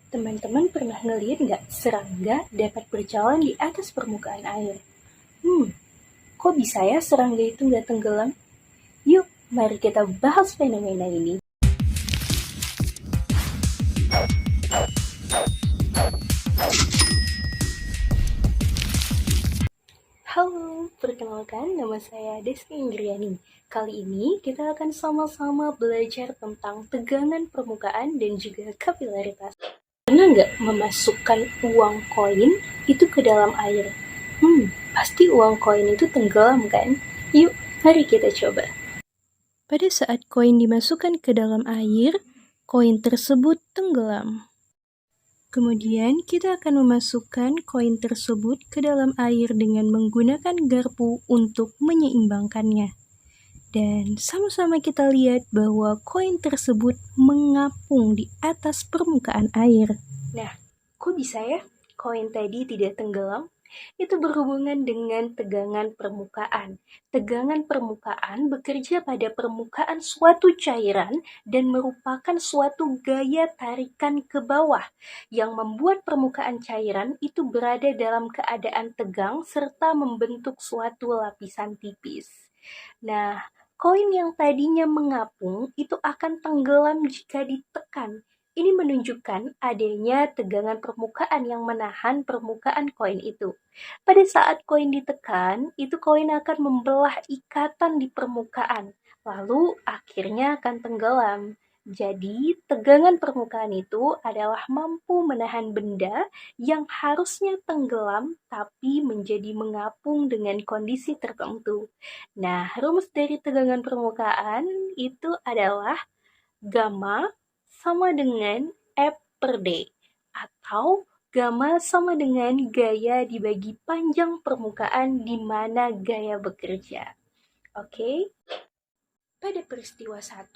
Teman-teman pernah ngeliat nggak serangga dapat berjalan di atas permukaan air? Kok bisa ya serangga itu nggak tenggelam? Yuk, mari kita bahas fenomena ini. Halo, perkenalkan nama saya Deski Indriani. Kali ini kita akan sama-sama belajar tentang tegangan permukaan dan juga kapilaritas. Pernah nggak memasukkan uang koin itu ke dalam air? Pasti uang koin itu tenggelam kan? Yuk, mari kita coba. Pada saat koin dimasukkan ke dalam air, koin tersebut tenggelam. Kemudian kita akan memasukkan koin tersebut ke dalam air dengan menggunakan garpu untuk menyeimbangkannya. Dan sama-sama kita lihat bahwa koin tersebut mengapung di atas permukaan air. Nah, kok bisa ya koin tadi tidak tenggelam? Itu berhubungan dengan tegangan permukaan. Tegangan permukaan bekerja pada permukaan suatu cairan dan merupakan suatu gaya tarikan ke bawah yang membuat permukaan cairan itu berada dalam keadaan tegang serta membentuk suatu lapisan tipis. Nah, koin yang tadinya mengapung itu akan tenggelam jika ditekan. Ini menunjukkan adanya tegangan permukaan yang menahan permukaan koin itu. Pada saat koin ditekan, itu koin akan membelah ikatan di permukaan, lalu akhirnya akan tenggelam. Jadi, tegangan permukaan itu adalah mampu menahan benda yang harusnya tenggelam tapi menjadi mengapung dengan kondisi tertentu. Nah, rumus dari tegangan permukaan itu adalah gamma sama dengan F per D, atau gamma sama dengan gaya dibagi panjang permukaan di mana gaya bekerja. Oke? Pada peristiwa 1,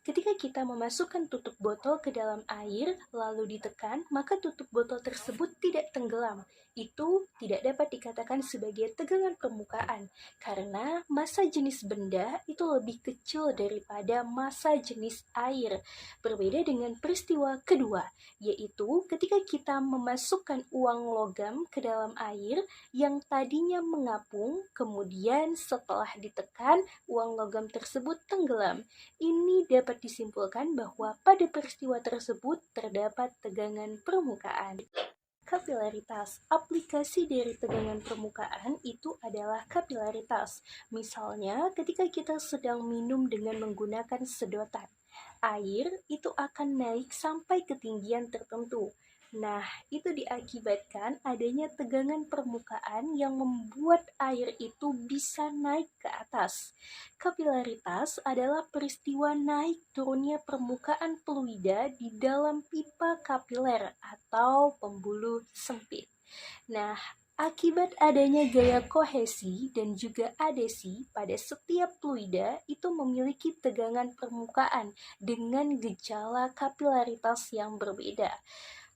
ketika kita memasukkan tutup botol ke dalam air lalu ditekan, maka tutup botol tersebut tidak tenggelam. Itu tidak dapat dikatakan sebagai tegangan permukaan karena massa jenis benda itu lebih kecil daripada massa jenis air. Berbeda dengan peristiwa kedua, yaitu ketika kita memasukkan uang logam ke dalam air yang tadinya mengapung, kemudian setelah ditekan, uang logam tersebut tenggelam. Ini dapat disimpulkan bahwa pada peristiwa tersebut terdapat tegangan permukaan. Kapilaritas. Aplikasi dari tegangan permukaan itu adalah kapilaritas. Misalnya, ketika kita sedang minum dengan menggunakan sedotan, air itu akan naik sampai ketinggian tertentu. Nah, itu diakibatkan adanya tegangan permukaan yang membuat air itu bisa naik ke atas. Kapilaritas adalah peristiwa naik turunnya permukaan fluida di dalam pipa kapiler atau pembuluh sempit. Nah, akibat adanya gaya kohesi dan juga adesi pada setiap fluida itu memiliki tegangan permukaan dengan gejala kapilaritas yang berbeda.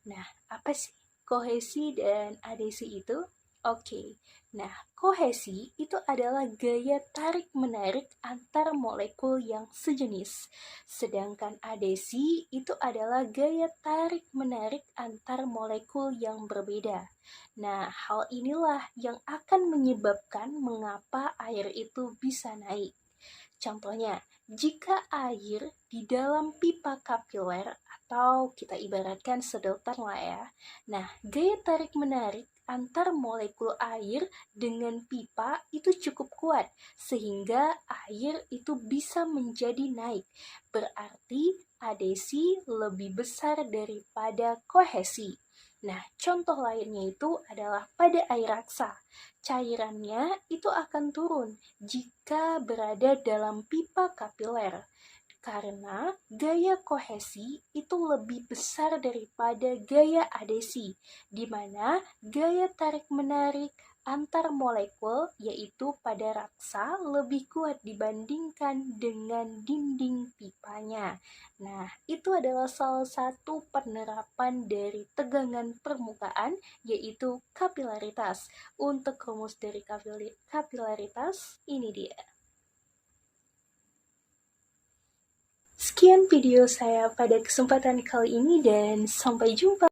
Nah, apa sih kohesi dan adesi itu? Oke, nah kohesi itu adalah gaya tarik-menarik antar molekul yang sejenis. Sedangkan adesi itu adalah gaya tarik-menarik antar molekul yang berbeda. Nah, hal inilah yang akan menyebabkan mengapa air itu bisa naik. Contohnya, jika air di dalam pipa kapiler atau kita ibaratkan sedotan lah ya. Nah, gaya tarik-menarik antar molekul air dengan pipa itu cukup kuat sehingga air itu bisa menjadi naik. Berarti adesi lebih besar daripada kohesi. Nah, contoh lainnya itu adalah pada air raksa. Cairannya itu akan turun jika berada dalam pipa kapiler karena gaya kohesi itu lebih besar daripada gaya adesi, di mana gaya tarik-menarik antar molekul yaitu pada raksa lebih kuat dibandingkan dengan dinding pipanya. Nah, itu adalah salah satu penerapan dari tegangan permukaan yaitu kapilaritas. Untuk rumus dari kapilaritas, ini dia. Sekian video saya pada kesempatan kali ini dan sampai jumpa.